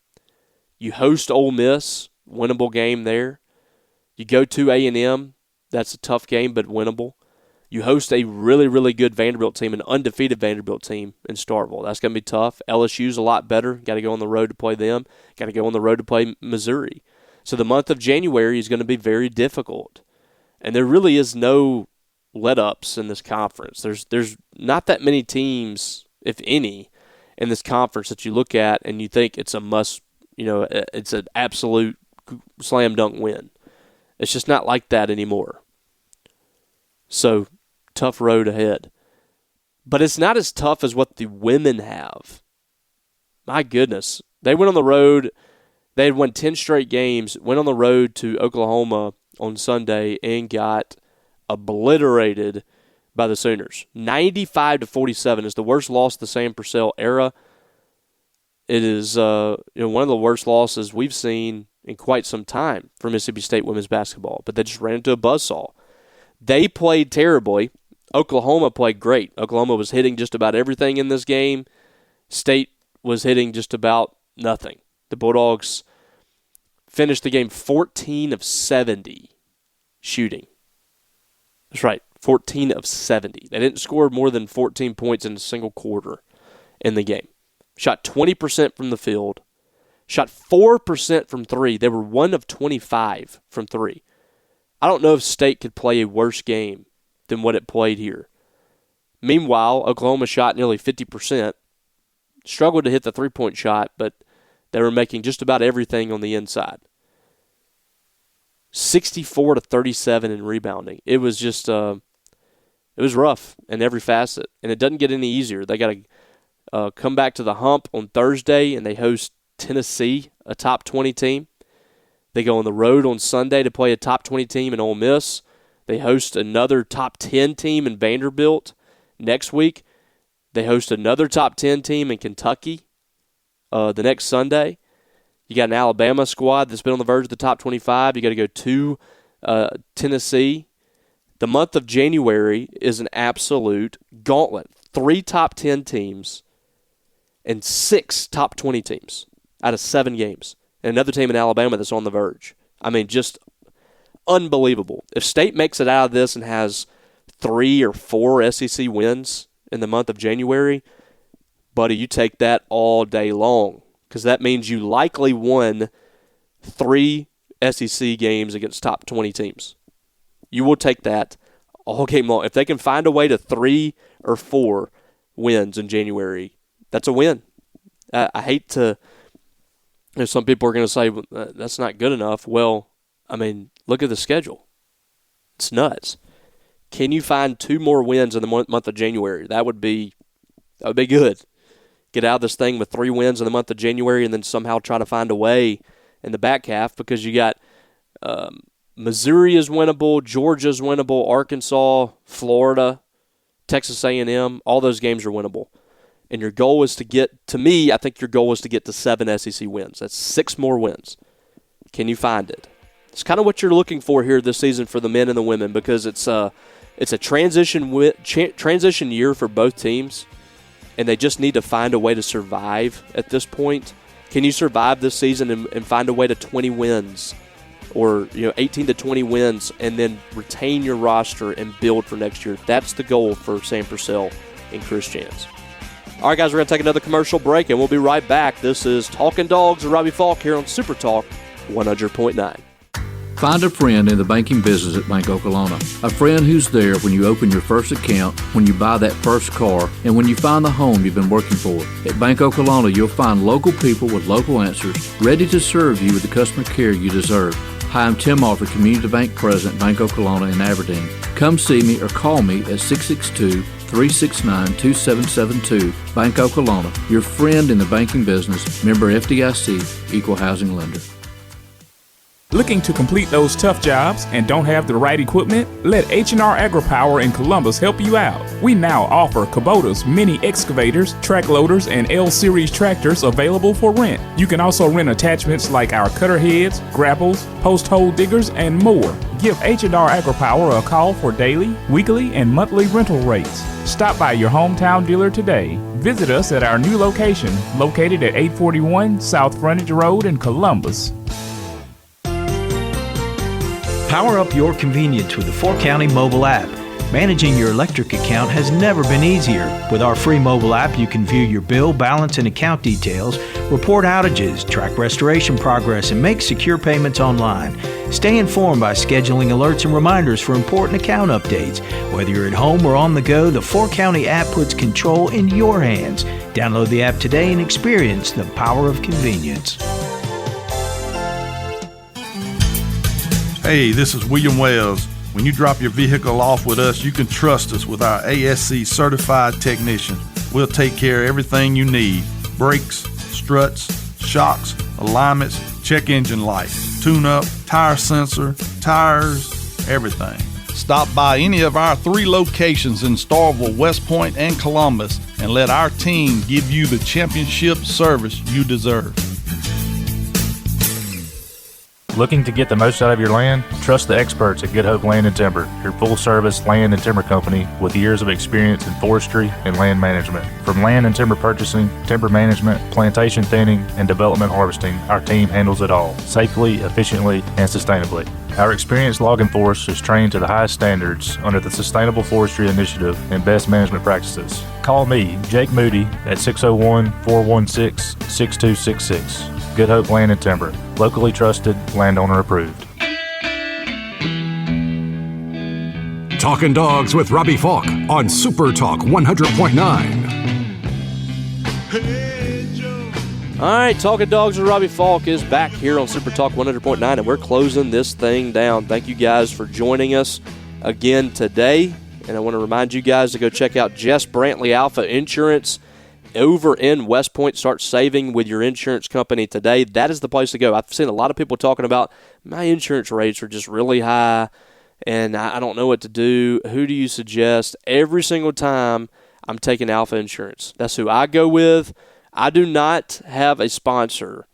You host Ole Miss, winnable game there. You go to A&M. That's a tough game, but winnable. You host a really, really good Vanderbilt team, an undefeated Vanderbilt team in Starkville. That's going to be tough. LSU's a lot better. Got to go on the road to play them. Got to go on the road to play Missouri. So the month of January is going to be very difficult. And there really is no let-ups in this conference. There's not that many teams, if any, in this conference that you look at and you think it's a must, it's an absolute slam dunk win. It's just not like that anymore. So, tough road ahead. But it's not as tough as what the women have. My goodness. They went on the road. They had won 10 straight games, went on the road to Oklahoma on Sunday and got obliterated by the Sooners. 95-47 is the worst loss of the Sam Purcell era. It is one of the worst losses we've seen in quite some time for Mississippi State women's basketball. But they just ran into a buzzsaw. They played terribly. Oklahoma played great. Oklahoma was hitting just about everything in this game. State was hitting just about nothing. The Bulldogs finished the game 14 of 70 shooting. That's right, 14 of 70. They didn't score more than 14 points in a single quarter in the game. Shot 20% from the field. Shot 4% from 3. They were 1 of 25 from 3. I don't know if State could play a worse game than what it played here. Meanwhile, Oklahoma shot nearly 50%. Struggled to hit the three-point shot, but they were making just about everything on the inside. 64-37 in rebounding. It was just, it was rough in every facet, and it doesn't get any easier. They got to come back to the hump on Thursday, and they host Tennessee, a top 20 team. They go on the road on Sunday to play a top 20 team in Ole Miss. They host another top 10 team in Vanderbilt. Next week, they host another top 10 team in Kentucky the next Sunday. You got an Alabama squad that's been on the verge of the top 25. You got to go to Tennessee. The month of January is an absolute gauntlet. 3 top 10 teams and 6 top 20 teams out of 7 games. And another team in Alabama that's on the verge. I mean, just unbelievable. If State makes it out of this and has 3 or 4 SEC wins in the month of January, buddy, you take that all day long, because that means you likely won 3 SEC games against top 20 teams. You will take that all game long. If they can find a way to 3 or 4 wins in January, that's a win. I hate to, some people are going to say, that's not good enough. Well, I mean, look at the schedule. It's nuts. Can you find 2 more wins in the month of January? That would be good. Get out of this thing with 3 wins in the month of January and then somehow try to find a way in the back half, because you got Missouri is winnable, Georgia's winnable, Arkansas, Florida, Texas A&M, all those games are winnable. And your goal is to get, to me, I think your goal is to get to 7 SEC wins. That's 6 more wins. Can you find it? It's kind of what you're looking for here this season for the men and the women, because it's a transition year for both teams, and they just need to find a way to survive at this point. Can you survive this season and find a way to 20 wins, or 18 to 20 wins, and then retain your roster and build for next year? That's the goal for Sam Purcell and Chris Jans. All right, guys, we're going to take another commercial break, and we'll be right back. This is Talkin Dawgs with Robbie Faulk here on Super Talk 100.9. Find a friend in the banking business at Bank Oklahoma. A friend who's there when you open your first account, when you buy that first car, and when you find the home you've been working for. At Bank Oklahoma, you'll find local people with local answers, ready to serve you with the customer care you deserve. Hi, I'm Tim Alford, Community Bank President, Bank Oklahoma in Aberdeen. Come see me or call me at 662-369-2772. Bank Oklahoma, your friend in the banking business, member FDIC, equal housing lender. Looking to complete those tough jobs and don't have the right equipment? Let H&R AgriPower in Columbus help you out. We now offer Kubota's mini excavators, track loaders, and L-Series tractors available for rent. You can also rent attachments like our cutter heads, grapples, post hole diggers, and more. Give H&R AgriPower a call for daily, weekly, and monthly rental rates. Stop by your hometown dealer today. Visit us at our new location, located at 841 South Frontage Road in Columbus. Power up your convenience with the 4-County mobile app. Managing your electric account has never been easier. With our free mobile app, you can view your bill, balance, and account details, report outages, track restoration progress, and make secure payments online. Stay informed by scheduling alerts and reminders for important account updates. Whether you're at home or on the go, the 4-County app puts control in your hands. Download the app today and experience the power of convenience. Hey, this is William Wells. When you drop your vehicle off with us, you can trust us with our ASC certified technician. We'll take care of everything you need. Brakes, struts, shocks, alignments, check engine light, tune-up, tire sensor, tires, everything. Stop by any of our 3 locations in Starkville, West Point, and Columbus, and let our team give you the championship service you deserve. Looking to get the most out of your land? Trust the experts at Good Hope Land and Timber, your full-service land and timber company with years of experience in forestry and land management. From land and timber purchasing, timber management, plantation thinning, and development harvesting, our team handles it all, safely, efficiently, and sustainably. Our experienced logging force is trained to the highest standards under the Sustainable Forestry Initiative and best management practices. Call me, Jake Moody, at 601-416-6266. Good Hope Land and Timber, locally trusted, landowner approved. Talkin Dawgs with Robbie Faulk on Super Talk 100.9. All right, Talkin Dawgs with Robbie Faulk is back here on Super Talk 100.9, and we're closing this thing down. Thank you guys for joining us again today, and I want to remind you guys to go check out Jess Brantley Alpha Insurance over in West Point. Start saving with your insurance company today. That is the place to go. I've seen a lot of people talking about my insurance rates are just really high and I don't know what to do. Who do you suggest? Every single time I'm taking Alpha Insurance. That's who I go with. I do not have a sponsor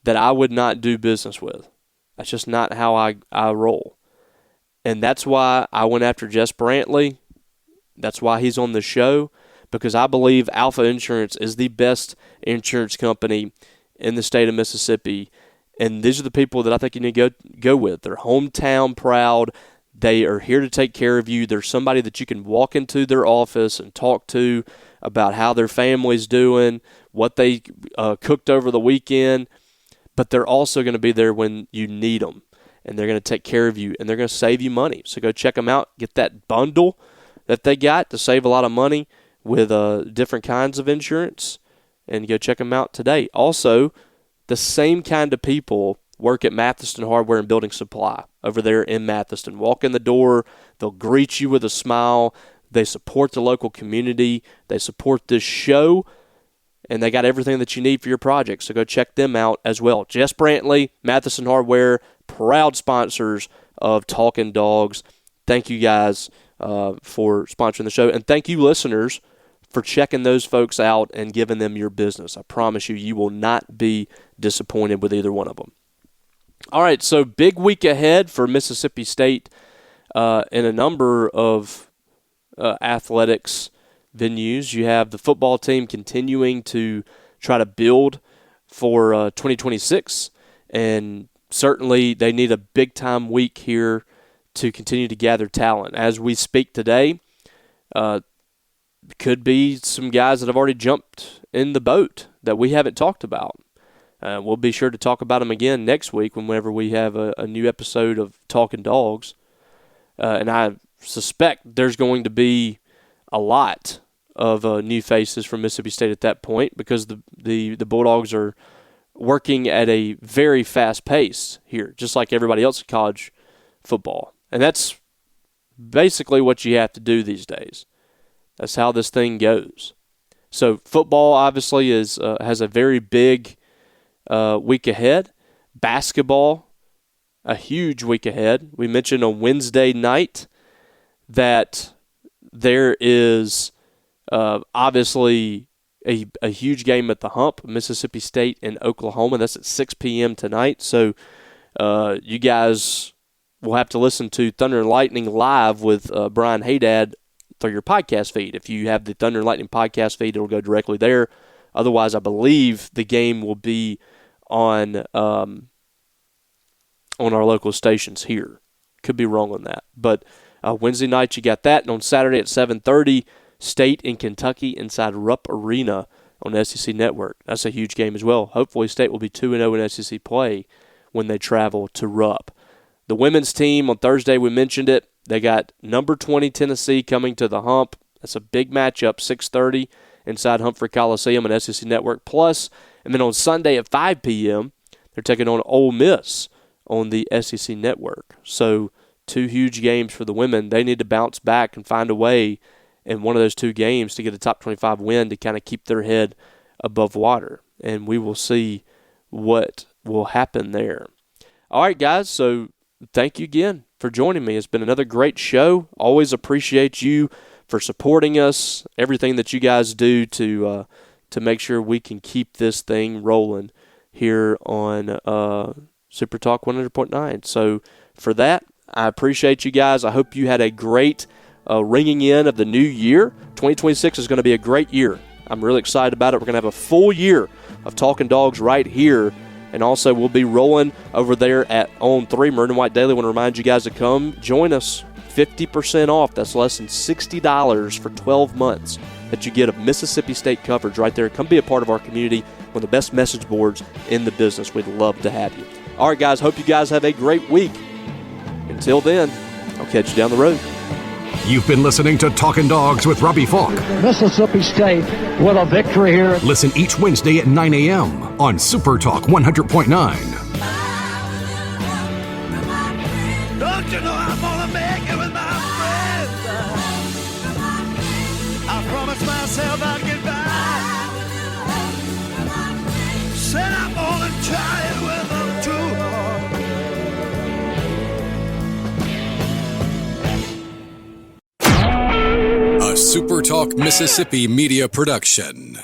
that I would not do business with. That's just not how I roll. And that's why I went after Jess Brantley. That's why he's on the show. Because I believe Alpha Insurance is the best insurance company in the state of Mississippi. And these are the people that I think you need to go with. They're hometown proud. They are here to take care of you. There's somebody that you can walk into their office and talk to about how their family's doing, what they cooked over the weekend. But they're also going to be there when you need them. And they're going to take care of you. And they're going to save you money. So go check them out. Get that bundle that they got to save a lot of money with different kinds of insurance. And go check them out today. Also, the same kind of people work at Matheson Hardware and Building Supply over there in Matheson. Walk in the door, they'll greet you with a smile. They support the local community. They support this show, and they got everything that you need for your project. So go check them out as well. Jess Brantley, Matheson Hardware, proud sponsors of Talkin Dawgs. Thank you guys for sponsoring the show, and thank you listeners for checking those folks out and giving them your business. I promise you, you will not be disappointed with either one of them. All right, so big week ahead for Mississippi State in a number of athletics venues. You have the football team continuing to try to build for 2026, and certainly they need a big-time week here to continue to gather talent. As we speak today, could be some guys that have already jumped in the boat that we haven't talked about. We'll be sure to talk about them again next week whenever we have a new episode of Talkin Dawgs. And I suspect there's going to be a lot of new faces from Mississippi State at that point because the Bulldogs are working at a very fast pace here, just like everybody else in college football. And that's basically what you have to do these days. That's how this thing goes. So football obviously has a very big week ahead. Basketball, a huge week ahead. We mentioned on Wednesday night that there is obviously a huge game at the Hump, Mississippi State and Oklahoma. That's at 6 p.m. tonight. So you guys will have to listen to Thunder and Lightning live with Brian Haydad through your podcast feed. If you have the Thunder and Lightning podcast feed, it'll go directly there. Otherwise, I believe the game will be on our local stations here. Could be wrong on that. But Wednesday night, you got that. And on Saturday at 7:30, State in Kentucky inside Rupp Arena on SEC Network. That's a huge game as well. Hopefully, State will be 2-0 in SEC play when they travel to Rupp. The women's team on Thursday, we mentioned it. They got number 20 Tennessee coming to the Hump. That's a big matchup, 6:30 inside Humphrey Coliseum on SEC Network Plus. And then on Sunday at 5 p.m., they're taking on Ole Miss on the SEC Network. So two huge games for the women. They need to bounce back and find a way in one of those two games to get a top 25 win to kind of keep their head above water. And we will see what will happen there. All right, guys, so thank you again for joining me. It's been another great show. Always appreciate you for supporting us, everything that you guys do to make sure we can keep this thing rolling here on SuperTalk 100.9. So for that, I appreciate you guys. I hope you had a great ringing in of the new year. 2026 is going to be a great year. I'm really excited about it. We're going to have a full year of Talkin Dawgs right here. And also, we'll be rolling over there at On3, Maroon and White Daily. I want to remind you guys to come join us. 50% off. That's less than $60 for 12 months that you get of Mississippi State coverage right there. Come be a part of our community, one of the best message boards in the business. We'd love to have you. All right, guys, hope you guys have a great week. Until then, I'll catch you down the road. You've been listening to Talkin Dawgs with Robbie Faulk. Mississippi State with a victory here. Listen each Wednesday at 9 a.m. on SuperTalk 100.9. Don't you know I'm gonna make it with my friends? I promised myself I'd get by. Said I'm gonna try it with them too hard. A SuperTalk Mississippi media production.